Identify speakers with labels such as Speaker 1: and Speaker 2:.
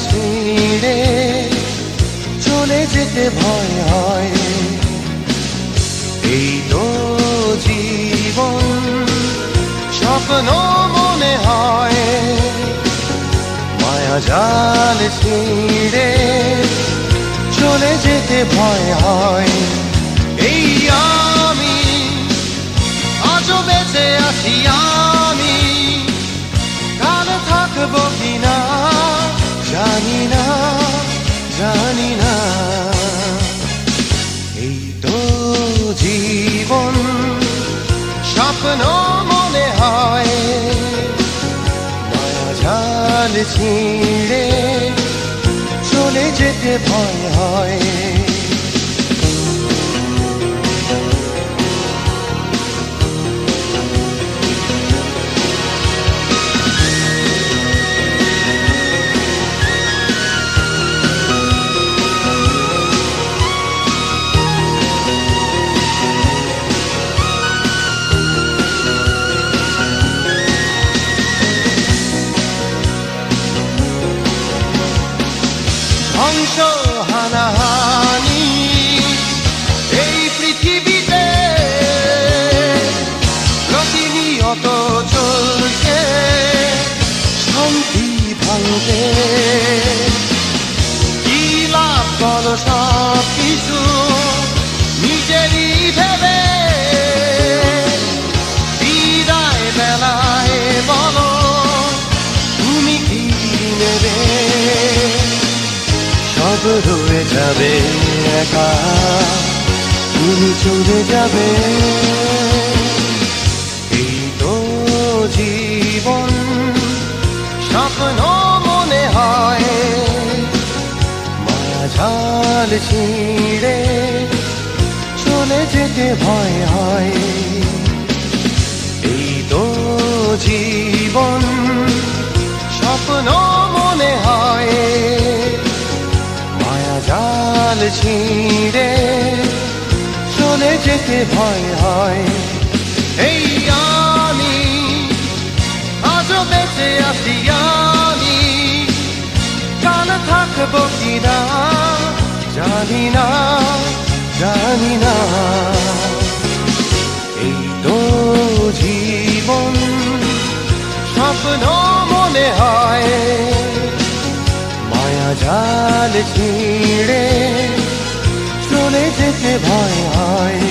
Speaker 1: ছিঁড়ে চলে যেতে ভয় হয়। এই তো জীবন, স্বপ্ন মনে হয়, মায়া জাল ছিঁড়ে চলে যেতে ভয় হয়। এই আমি আজও বেঁচে আছি, আমি কাল থাকবো কিনা জানি না, জানি না। এই তো জীবন, স্বপ্ন মনে হয়, মায়া জাল ছিঁড়ে চলে যেতে ভয় হয়। ধ্বংস হানাহানি এই পৃথিবীতে প্রতিনিয়ত চলছে শান্তি ভাঙতে। কি লাভ বলো সব কিছু নিজেরই ভেবে, বিদায় বেলায় বলো তুমি কি নেবে। সব রয়ে যাবে একা, তুমি চলে যাবে। এই তো জীবন, স্বপ্ন মনে হয়, মায়া জাল ছিঁড়ে চলে যেতে ভয় হয়। এই তো জীবন, স্বপ্ন মনে হয়, জাল ছিঁড়ে চলে যেতে ভয় হয়। এই আমি আজও বেঁচে আছি, আমি কাল থাকবো কিনা জানি না, জানি না। এই তো জীবন, স্বপ্ন মনে হয়, মায়া জাল ছিঁড়ে চলে যেতে ভয় হয়।